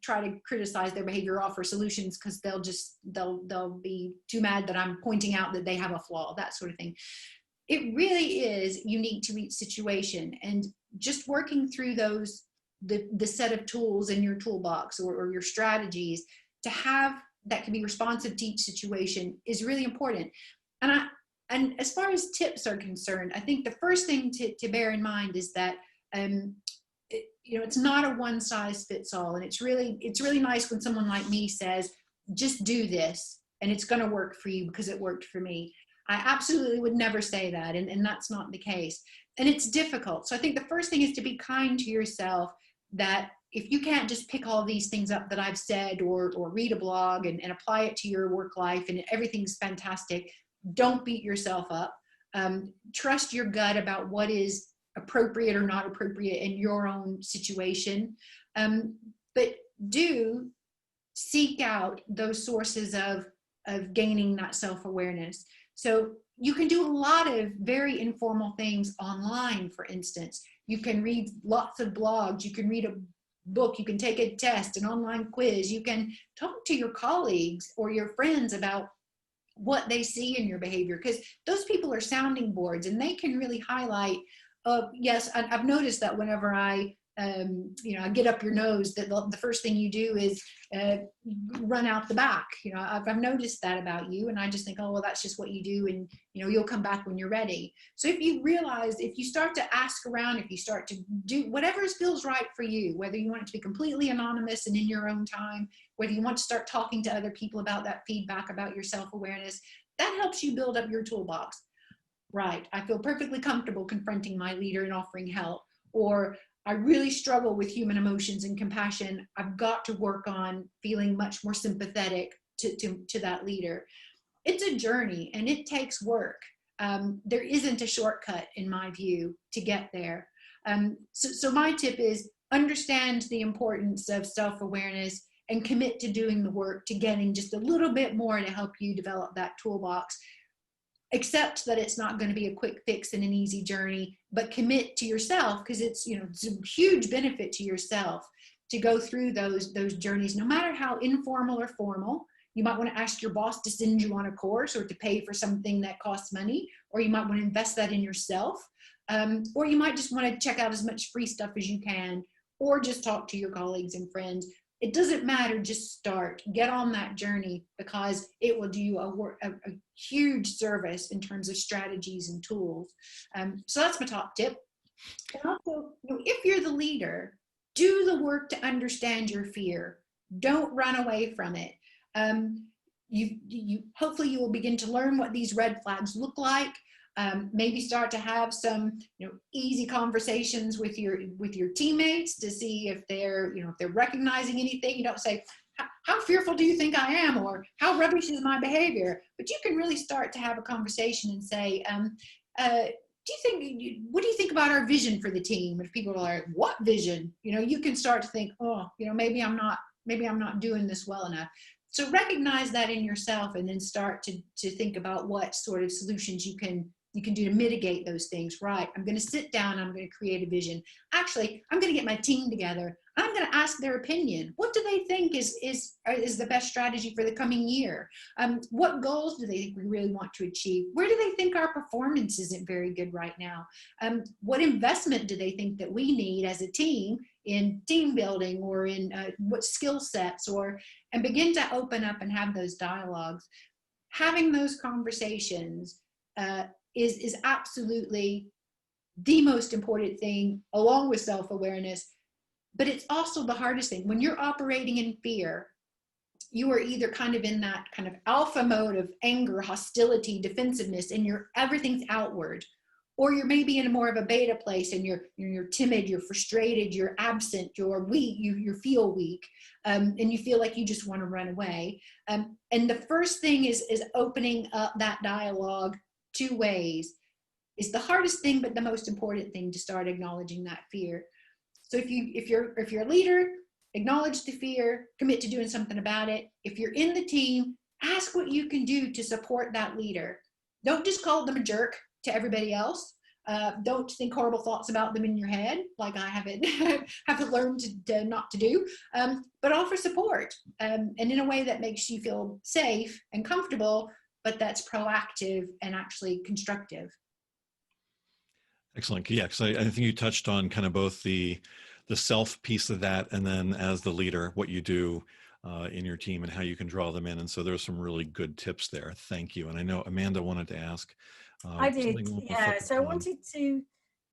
try to criticize their behavior or offer solutions, because they'll be too mad that I'm pointing out that they have a flaw, that sort of thing. It really is unique to each situation, and just working through those, the set of tools in your toolbox or your strategies to have that can be responsive to each situation is really important. And as far as tips are concerned, I think the first thing to bear in mind is that it's not a one size fits all. And it's really nice when someone like me says, just do this and it's going to work for you because it worked for me. I absolutely would never say that. And that's not the case. And it's difficult. So I think the first thing is to be kind to yourself, that if you can't just pick all these things up that I've said or read a blog and apply it to your work life and everything's fantastic, don't beat yourself up. Trust your gut about what is appropriate or not appropriate in your own situation. But do seek out those sources of gaining that self-awareness. So you can do a lot of very informal things online, for instance. You can read lots of blogs, you can read a book, you can take a test, an online quiz, you can talk to your colleagues or your friends about what they see in your behavior, because those people are sounding boards and they can really highlight, yes, I've noticed that whenever I get up your nose, that the first thing you do is run out the back. I've noticed that about you, and I just think, oh, well, that's just what you do, and you'll come back when you're ready. So if you start to ask around, if you start to do whatever feels right for you, whether you want it to be completely anonymous and in your own time, whether you want to start talking to other people about that feedback, about your self-awareness, that helps you build up your toolbox. Right, I feel perfectly comfortable confronting my leader and offering help, or I really struggle with human emotions and compassion. I've got to work on feeling much more sympathetic to that leader. It's a journey and it takes work. There isn't a shortcut, in my view, to get there. So my tip is understand the importance of self-awareness and commit to doing the work, to getting just a little bit more to help you develop that toolbox. Accept that it's not going to be a quick fix and an easy journey, but commit to yourself, because it's a huge benefit to yourself to go through those journeys, no matter how informal or formal. You might want to ask your boss to send you on a course or to pay for something that costs money, or you might want to invest that in yourself, or you might just want to check out as much free stuff as you can, or just talk to your colleagues and friends. It doesn't matter, just start, get on that journey, because it will do you a huge service in terms of strategies and tools. So that's my top tip. And also, if you're the leader, do the work to understand your fear. Don't run away from it. Hopefully you will begin to learn what these red flags look like. Maybe start to have some easy conversations with your teammates to see if they're recognizing anything. You don't say, how fearful do you think I am, or how rubbish is my behavior? But you can really start to have a conversation and say, what do you think about our vision for the team? If people are like, what vision? You can start to think, oh, maybe I'm not doing this well enough. So recognize that in yourself, and then start to think about what sort of solutions you can do to mitigate those things. Right, I'm going to sit down, I'm going to create a vision. Actually, I'm going to get my team together. I'm going to ask their opinion. What do they think is the best strategy for the coming year? What goals do they think we really want to achieve? Where do they think our performance isn't very good right now? What investment do they think that we need as a team in team building, or in what skill sets, and begin to open up and have those dialogues. Having those conversations is absolutely the most important thing, along with self-awareness, but it's also the hardest thing. When you're operating in fear, you are either kind of in that kind of alpha mode of anger, hostility, defensiveness, and everything's outward, or you're maybe in more of a beta place and you're timid, you're frustrated, you're absent, you're weak, you feel weak, and you feel like you just want to run away. And the first thing is opening up that dialogue two ways. Is the hardest thing, but the most important thing, to start acknowledging that fear. So if you're a leader, acknowledge the fear, commit to doing something about it. If you're in the team, ask what you can do to support that leader. Don't just call them a jerk to everybody else. Don't think horrible thoughts about them in your head, like I haven't learned to not to do, but offer support, and in a way that makes you feel safe and comfortable, but that's proactive and actually constructive. Excellent. Yeah, because I think you touched on kind of both the self piece of that, and then as the leader, what you do in your team and how you can draw them in. And so there's some really good tips there. Thank you. And I know Amanda wanted to ask. I did, yeah. So I wanted to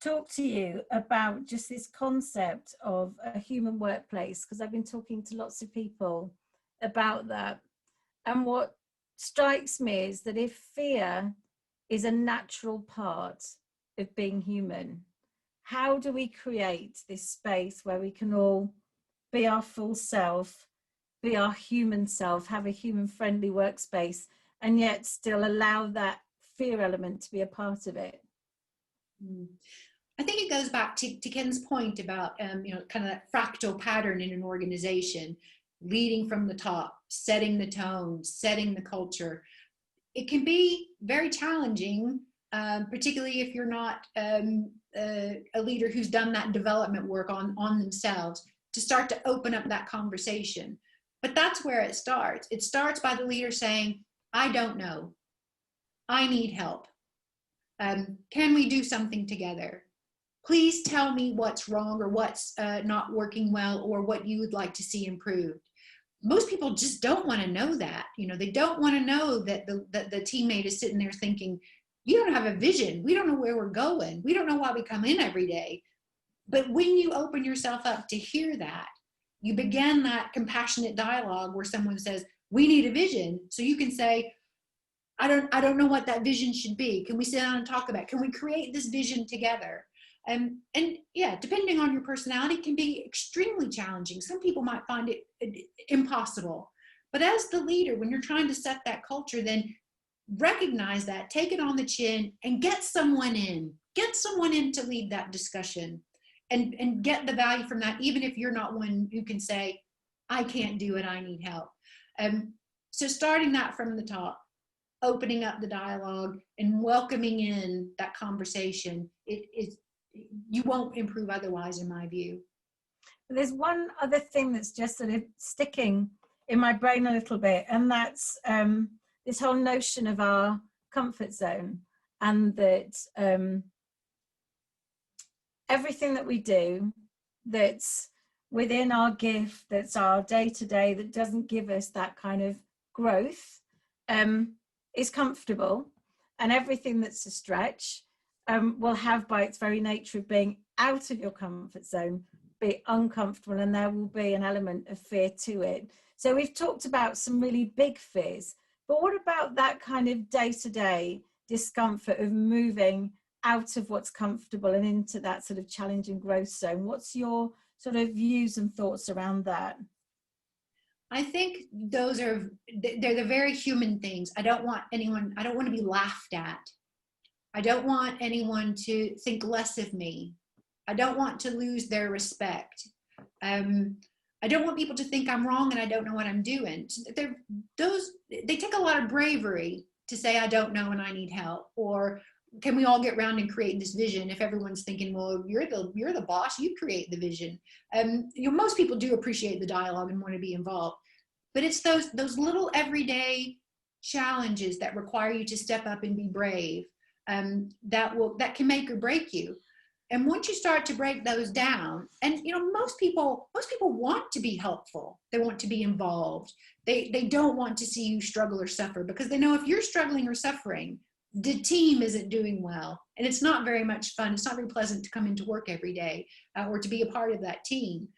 talk to you about just this concept of a human workplace, because I've been talking to lots of people about that. And what strikes me is that if fear is a natural part of being human, how do we create this space where we can all be our full self, be our human self, have a human friendly workspace, and yet still allow that fear element to be a part of it? I think it goes back to Ken's point about kind of that fractal pattern in an organization, leading from the top, setting the tone, setting the culture. It can be very challenging, particularly if you're not a leader who's done that development work on themselves, to start to open up that conversation. But that's where it starts. It starts by the leader saying, I don't know. I need help. Can we do something together? Please tell me what's wrong or what's not working well, or what you would like to see improved. Most people just don't want to know that. They don't want to know that the teammate is sitting there thinking, you don't have a vision. We don't know where we're going. We don't know why we come in every day. But when you open yourself up to hear that, you begin that compassionate dialogue where someone says, we need a vision. So you can say, I don't know what that vision should be. Can we sit down and talk about it? Can we create this vision together? And yeah, depending on your personality, it can be extremely challenging. Some people might find it impossible. But as the leader, when you're trying to set that culture, then recognize that, take it on the chin, and get someone in. Get someone in to lead that discussion, and get the value from that, even if you're not one who can say, I can't do it, I need help. So starting that from the top, opening up the dialogue and welcoming in that conversation, you won't improve otherwise, in my view. There's one other thing that's just sort of sticking in my brain a little bit, and that's this whole notion of our comfort zone, and that everything that we do that's within our gift, that's our day-to-day, that doesn't give us that kind of growth, is comfortable, and everything that's a stretch will have, by its very nature of being out of your comfort zone, be uncomfortable, and there will be an element of fear to it. So we've talked about some really big fears, but what about that kind of day-to-day discomfort of moving out of what's comfortable and into that sort of challenging growth zone? What's your sort of views and thoughts around that? I think they're the very human things. I don't want to be laughed at. I don't want anyone to think less of me. I don't want to lose their respect. I don't want people to think I'm wrong and I don't know what I'm doing. They take a lot of bravery to say, I don't know and I need help. Or can we all get around and create this vision? If everyone's thinking, well, you're the boss, you create the vision. Most people do appreciate the dialogue and want to be involved, but it's those little everyday challenges that require you to step up and be brave, that can make or break you. And once you start to break those down, and most people want to be helpful. They want to be involved. They don't want to see you struggle or suffer, because they know if you're struggling or suffering, the team isn't doing well, and it's not very much fun. It's not very pleasant to come into work every day or to be a part of that team.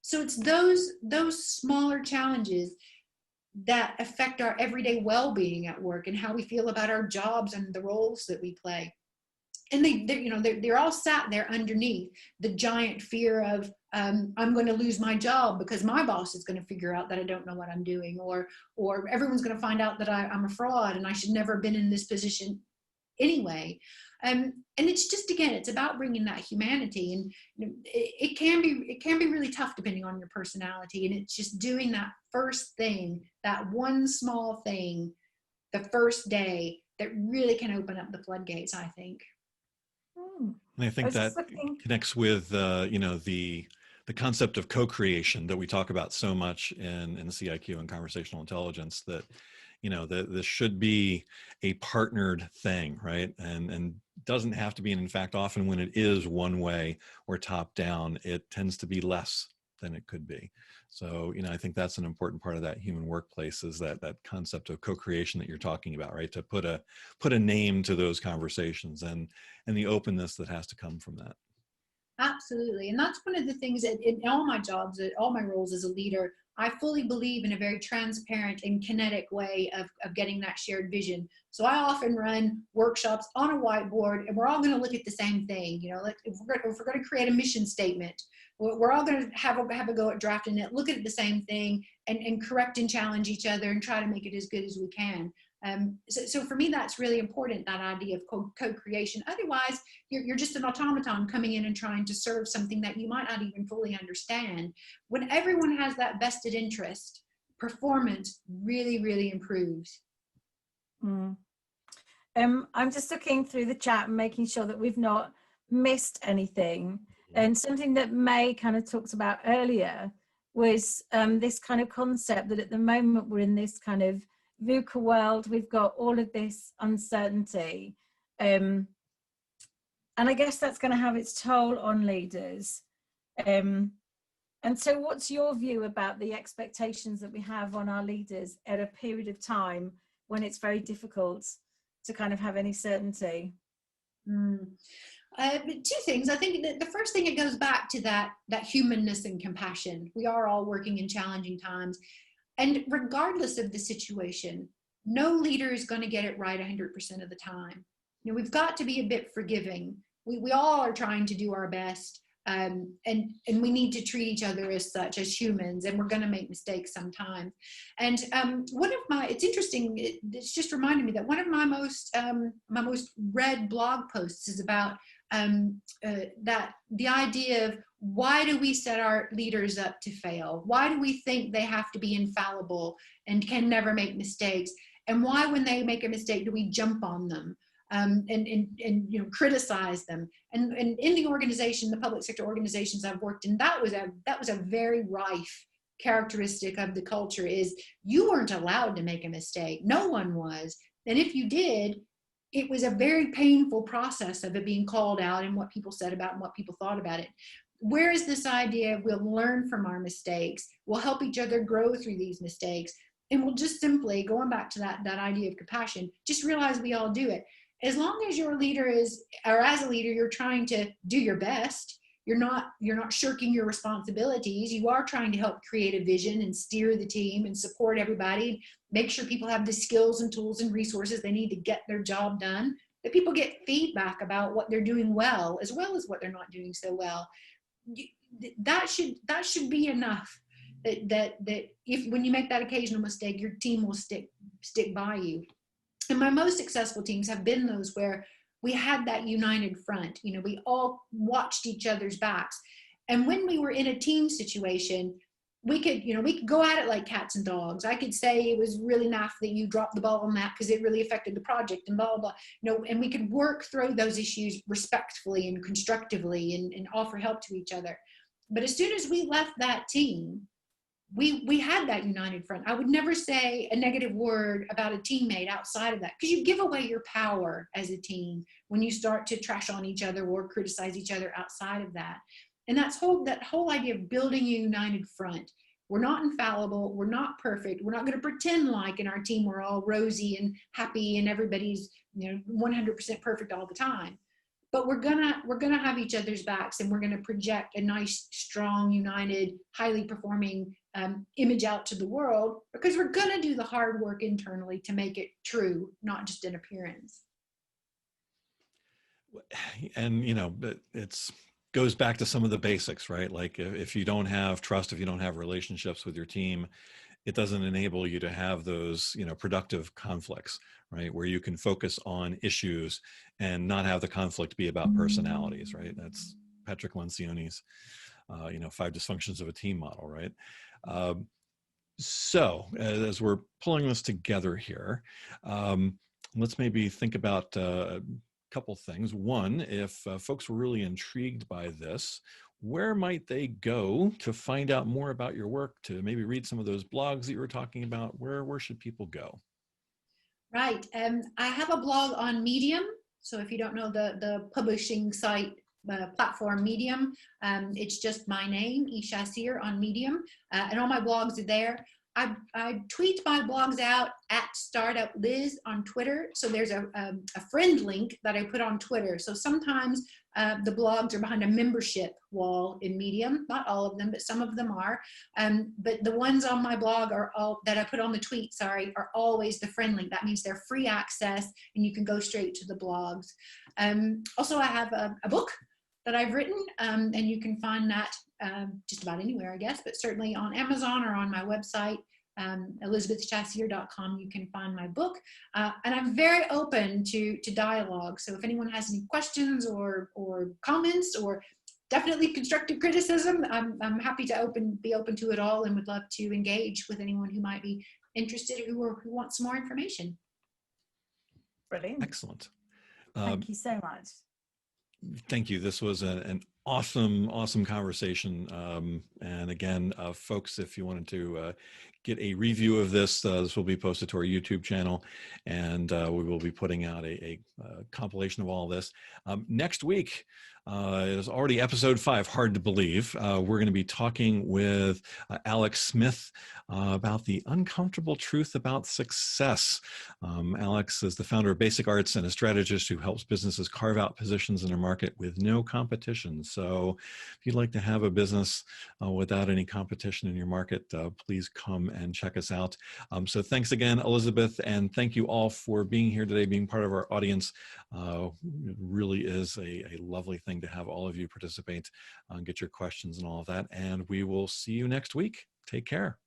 So it's those smaller challenges that affect our everyday well-being at work and how we feel about our jobs and the roles that we play. And they're all sat there underneath the giant fear of I'm going to lose my job because my boss is going to figure out that I don't know what I'm doing, or everyone's going to find out that I'm a fraud and I should never have been in this position anyway. And it's just, again, it's about bringing that humanity, and it can be really tough depending on your personality. And it's just doing that first thing, that one small thing, the first day, that really can open up the floodgates, I think. And I think that connects with the concept of co-creation that we talk about so much in CIQ and conversational intelligence, that that this should be a partnered thing, right? And doesn't have to be. And in fact, often when it is one way or top down, it tends to be less than it could be. So, I think that's an important part of that human workplace, is that concept of co-creation that you're talking about, right? To put a name to those conversations and the openness that has to come from that. Absolutely. And that's one of the things that in all my jobs, all my roles as a leader, I fully believe in a very transparent and kinetic way of getting that shared vision. So I often run workshops on a whiteboard, and we're all going to look at the same thing. If we're going to create a mission statement, we're all going to have a go at drafting it, look at the same thing, and correct and challenge each other and try to make it as good as we can. So for me, that's really important, that idea of co-creation. Otherwise, you're just an automaton coming in and trying to serve something that you might not even fully understand. When everyone has that vested interest, performance really, really improves. I'm just looking through the chat and making sure that we've not missed anything. And something that May kind of talked about earlier was this kind of concept that at the moment we're in this kind of VUCA world. We've got all of this uncertainty, and I guess that's going to have its toll on leaders. And so what's your view about the expectations that we have on our leaders at a period of time when it's very difficult to kind of have any certainty? Two things. I think that the first thing, it goes back to that humanness and compassion. We are all working in challenging times. And regardless of the situation, no leader is going to get it right 100% of the time. We've got to be a bit forgiving. We all are trying to do our best, and we need to treat each other as such, as humans, and we're going to make mistakes sometimes. And it's interesting, it's just reminded me that one of my most read blog posts is about that the idea of, why do we set our leaders up to fail? Why do we think they have to be infallible and can never make mistakes? And why, when they make a mistake, do we jump on them and criticize them? And in the organization, the public sector organizations I've worked in, that was a very rife characteristic of the culture, is you weren't allowed to make a mistake. No one was. And if you did, it was a very painful process of it being called out and what people said about and what people thought about it. Whereas this idea of, we'll learn from our mistakes, we'll help each other grow through these mistakes, and we'll just simply, going back to that idea of compassion, just realize we all do it. As long as your leader as a leader, you're trying to do your best, you're not shirking your responsibilities, you are trying to help create a vision and steer the team and support everybody, make sure people have the skills and tools and resources they need to get their job done, that people get feedback about what they're doing well as what they're not doing so well. That should be enough, that if, when you make that occasional mistake, your team will stick by you. And my most successful teams have been those where we had that united front. We all watched each other's backs, and when we were in a team situation, we could go at it like cats and dogs. I could say, it was really naff that you dropped the ball on that because it really affected the project, and blah, blah, blah. And we could work through those issues respectfully and constructively and offer help to each other. But as soon as we left that team, we had that united front. I would never say a negative word about a teammate outside of that, because you give away your power as a team when you start to trash on each other or criticize each other outside of that. And that whole idea of building a united front. We're not infallible. We're not perfect. We're not going to pretend like in our team we're all rosy and happy and everybody's 100% perfect all the time. But we're gonna have each other's backs, and we're gonna project a nice, strong, united, highly performing image out to the world, because we're going to do the hard work internally to make it true, not just an appearance. And, you know, it's goes back to some of the basics, right? Like if you don't have trust, if you don't have relationships with your team, it doesn't enable you to have those, you know, productive conflicts, right? Where you can focus on issues and not have the conflict be about personalities, right? That's Patrick Lencioni's, you know, 5 dysfunctions of a team model, right? So as we're pulling this together here, let's maybe think about a couple things. One, if folks were really intrigued by this, where might they go to find out more about your work, to maybe read some of those blogs that you were talking about? Where should people go? Right. I have a blog on Medium. So if you don't know the publishing site platform Medium, it's just my name, Shassere, on Medium, and all my blogs are there. I tweet my blogs out at Startup Liz on Twitter. So there's a friend link that I put on Twitter. So sometimes the blogs are behind a membership wall in Medium. Not all of them, but some of them are. But the ones on my blog are all that I put on the tweet, are always the friend link. That means they're free access and you can go straight to the blogs. Also, I have a book that I've written, and you can find that just about anywhere, I guess, but certainly on Amazon or on my website, elizabethchassere.com, you can find my book. And I'm very open to dialogue. So if anyone has any questions or comments, or definitely constructive criticism, I'm happy to be open to it all, and would love to engage with anyone who might be interested or who wants some more information. Brilliant. Excellent. Thank you so much. Thank you. This was an awesome conversation. And again, folks, if you wanted to get a review of this, this will be posted to our YouTube channel, and we will be putting out a compilation of all of this. Next week, it is already episode 5, hard to believe. We're going to be talking with Alex Smith about the uncomfortable truth about success. Alex is the founder of Basic Arts and a strategist who helps businesses carve out positions in their market with no competition. So if you'd like to have a business without any competition in your market, please come and check us out. So thanks again, Elizabeth, and thank you all for being here today, being part of our audience. It really is a lovely thing to have all of you participate, get your questions and all of that. And we will see you next week. Take care.